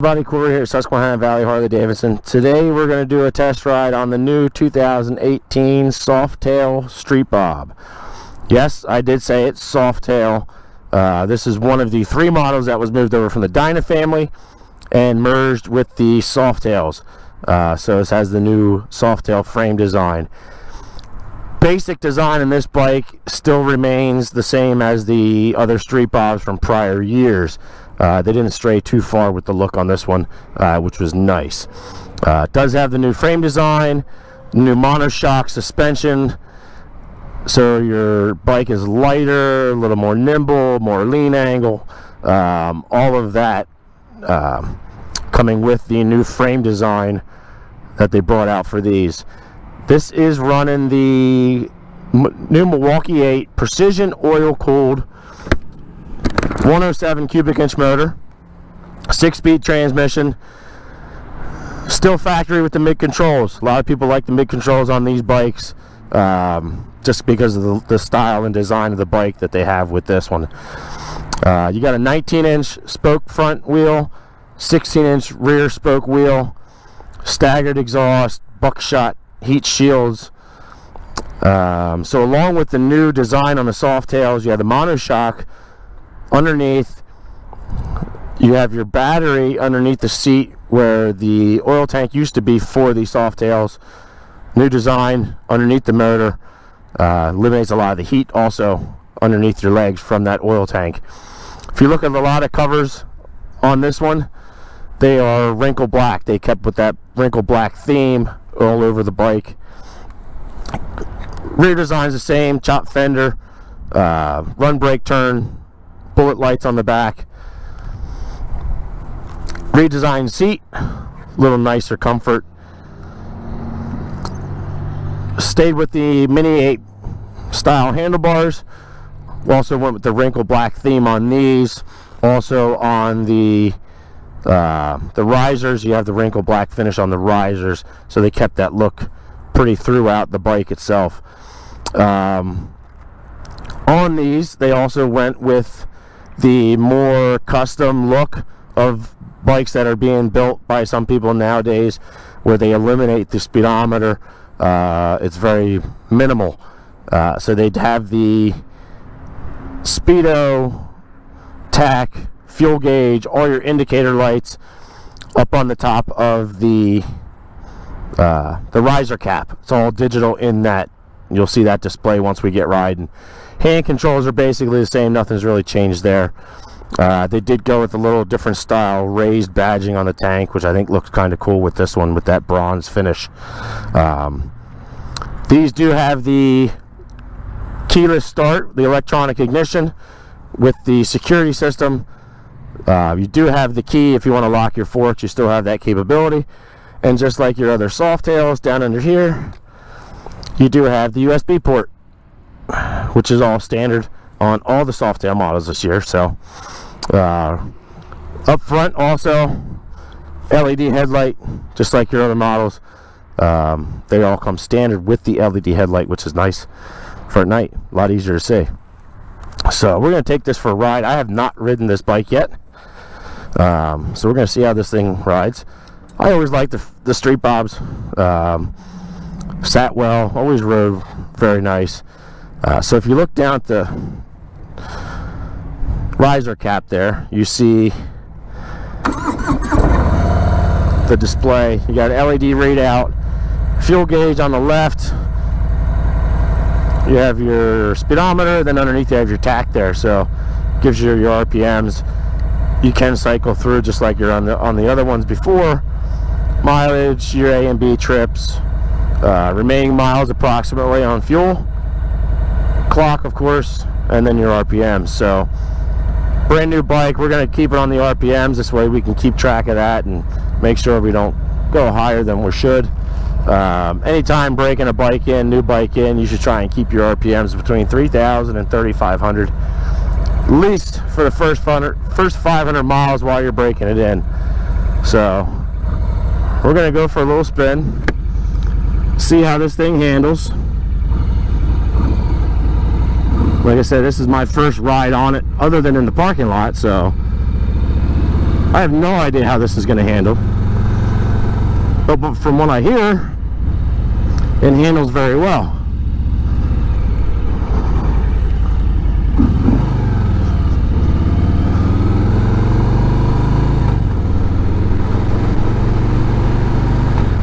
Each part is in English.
Everybody, Corey here at Susquehanna Valley Harley-Davidson. Today we're going to do a test ride on the new 2018 Softail Street Bob. Yes, I did say it's Softail. This is one of the three models that was moved over from the Dyna family and merged with the Softails. So this has the new Softail frame design. Basic design in this bike still remains the same as the other Street Bobs from prior years. They didn't stray too far with the look on this one, which was nice. It does have the new frame design, new monoshock suspension, so your bike is lighter, a little more nimble, more lean angle, all of that coming with the new frame design that they brought out for these. This is running the new Milwaukee 8 precision oil cooled 107 cubic inch motor, 6-speed transmission, still factory with the mid controls. A lot of people like the mid controls on these bikes just because of the style and design of the bike that they have with this one. You got a 19-inch spoke front wheel, 16-inch rear spoke wheel, staggered exhaust, buckshot heat shields. So along with the new design on the Softails, you have the monoshock underneath. You have your battery underneath the seat where the oil tank used to be for the Softails. New design underneath the motor. Eliminates a lot of the heat also underneath your legs from that oil tank. If you look at a lot of covers on this one, they are wrinkle black. They kept with that wrinkle black theme all over the bike. Rear design is the same, chop fender, run brake turn, bullet lights on the back. Redesigned seat, a little nicer comfort. Stayed with the Mini 8 style handlebars. Also went with the wrinkle black theme on these. Also on the risers, you have the wrinkle black finish on the risers, so they kept that look pretty throughout the bike itself. On these, they also went with the more custom look of bikes that are being built by some people nowadays, where they eliminate the speedometer. It's very minimal, so they'd have the speedo, tack, fuel gauge, all your indicator lights up on the top of the riser cap. It's all digital in that. You'll see that display once we get riding. Hand controls are basically the same. Nothing's really changed there. They did go with a little different style raised badging on the tank, which I think looks kind of cool with this one, with that bronze finish. These do have the keyless start, the electronic ignition with the security system. You do have the key if you want to lock your forks. You still have that capability. And just like your other Softails, down under here you do have the USB port, which is all standard on all the Softail models this year. So up front also LED headlight, just like your other models. They all come standard with the LED headlight, which is nice for at night, a lot easier to see. So we're going to take this for a ride. I have not ridden this bike yet, so we're going to see how this thing rides. I always liked the Street Bobs. Sat well, always rode very nice. So if you look down at the riser cap there, you see the display. You got an LED readout, fuel gauge on the left. You have your speedometer, then underneath you have your tack there, so it gives you your RPMs. You can cycle through just like you're on the other ones before. Mileage, your A and B trips, remaining miles approximately on fuel, clock of course, and then your RPMs. So brand new bike, we're going to keep it on the RPMs. This way we can keep track of that and make sure we don't go higher than we should. Anytime breaking a bike in, new bike in, you should try and keep your RPMs between 3,000 and 3,500, at least for the first 500 miles while you're breaking it in. So we're going to go for a little spin, see how this thing handles. Like I said, this is my first ride on it other than in the parking lot, so I have no idea how this is going to handle, but from what I hear, it handles very well.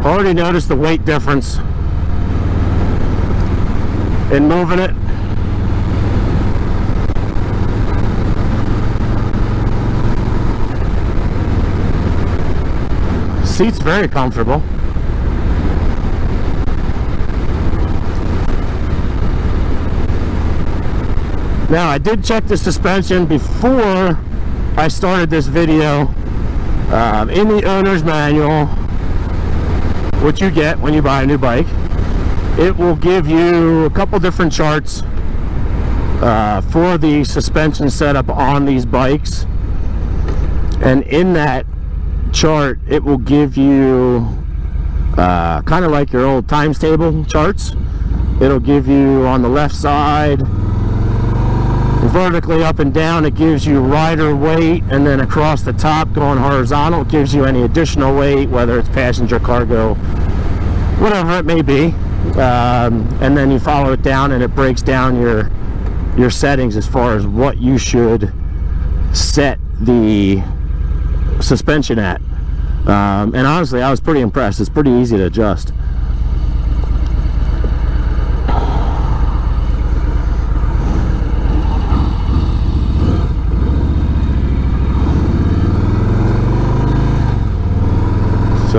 Already noticed the weight difference in moving it. Seat's very comfortable. Now, I did check the suspension before I started this video. In the owner's manual, what you get when you buy a new bike, it will give you a couple different charts for the suspension setup on these bikes, and in that chart it will give you kind of like your old times table charts. It'll give you on the left side vertically up and down, it gives you rider weight, and then across the top going horizontal it gives you any additional weight, whether it's passenger, cargo, whatever it may be, and then you follow it down and it breaks down your settings as far as what you should set the suspension at, and honestly I was pretty impressed. It's pretty easy to adjust.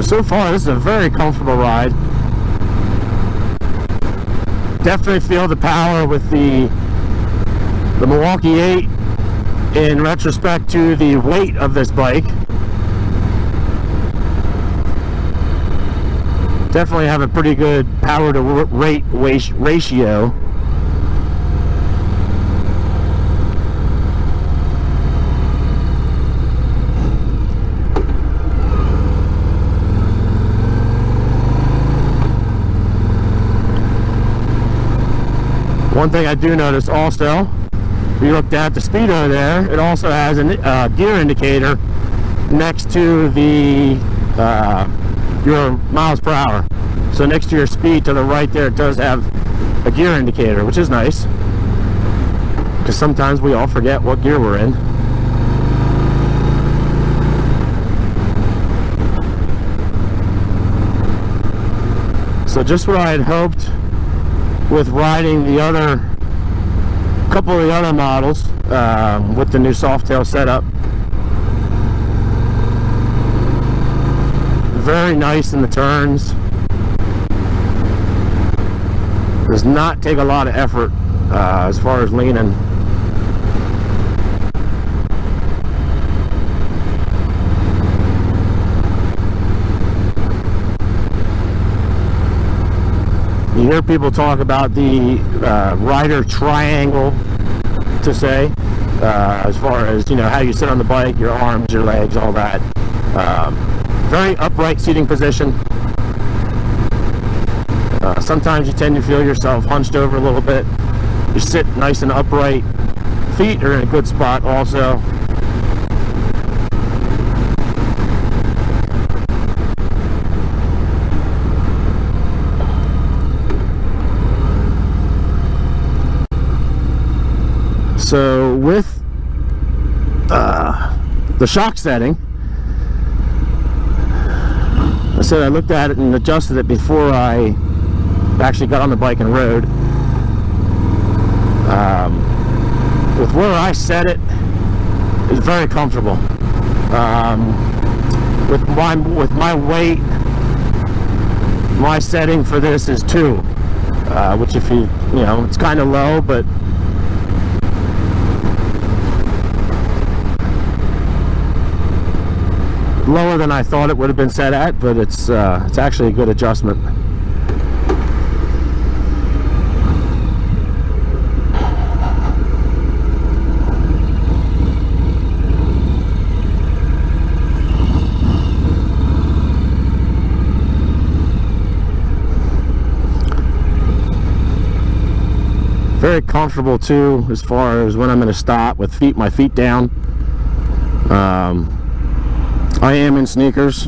So far this is a very comfortable ride. Definitely feel the power with the Milwaukee 8 in retrospect to the weight of this bike. Definitely have a pretty good power to weight ratio. One thing I do notice also, if you look down at the speedo there, it also has a gear indicator next to the your miles per hour. So next to your speed to the right there, it does have a gear indicator, which is nice, because sometimes we all forget what gear we're in. So just what I had hoped with riding the other couple of the other models with the new Softail setup. Very nice in the turns. Does not take a lot of effort as far as leaning. You hear people talk about the rider triangle, to say, as far as, you know, how you sit on the bike, your arms, your legs, all that. Very upright seating position. Sometimes you tend to feel yourself hunched over a little bit. You sit nice and upright. Feet are in a good spot also. So with the shock setting, I said I looked at it and adjusted it before I actually got on the bike and rode. With where I set it, it's very comfortable. With my weight, my setting for this is 2, which, if you know, it's kind of low, but lower than I thought it would have been set at, but it's actually a good adjustment. Very comfortable too, as far as when I'm going to stop with my feet down. I am in sneakers,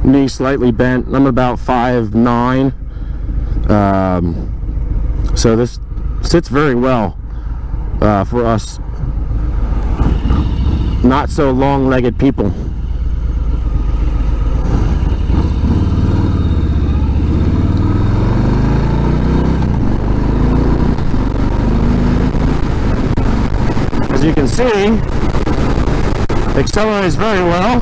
knee slightly bent. I'm about 5'9", so this sits very well for us not so long-legged people. As you can see, accelerates very well.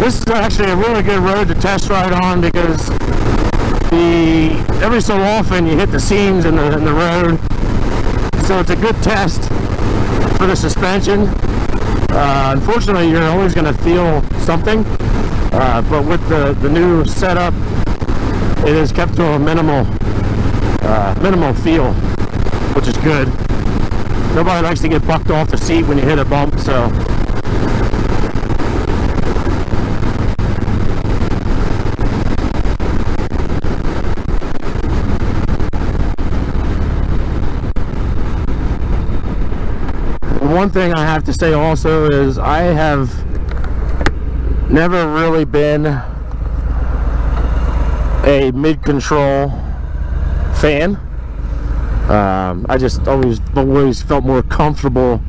This is actually a really good road to test ride on because every so often you hit the seams in the road, so it's a good test for the suspension. Unfortunately, you're always going to feel something, but with the new setup, it is kept to a minimal feel, which is good. Nobody likes to get bucked off the seat when you hit a bump, so. One thing I have to say also is I have never really been a mid-control fan. I just always felt more comfortable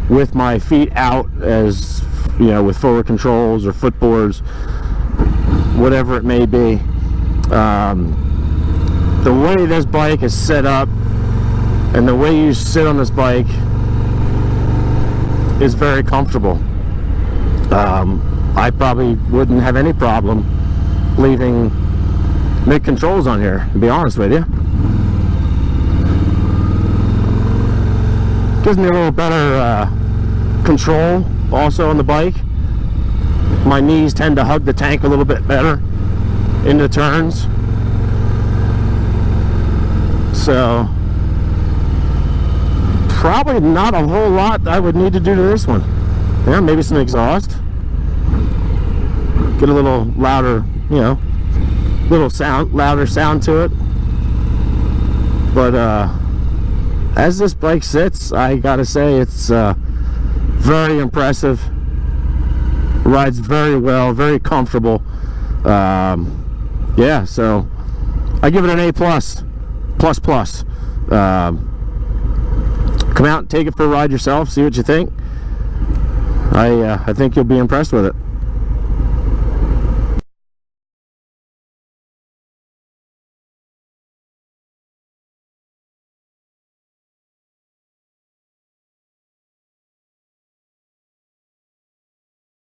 with my feet out, as you know, with forward controls or footboards, whatever it may be. The way this bike is set up and the way you sit on this bike is very comfortable. I probably wouldn't have any problem leaving mid controls on here, to be honest with you. Gives me a little better control also on the bike. My knees tend to hug the tank a little bit better in the turns, so probably not a whole lot I would need to do to this one. Yeah, maybe some exhaust. Get a little louder, you know, louder sound to it. But as this bike sits, I gotta say it's very impressive. Rides very well, very comfortable. Yeah, so I give it an A+. Come out and take it for a ride yourself, see what you think. I think you'll be impressed with it.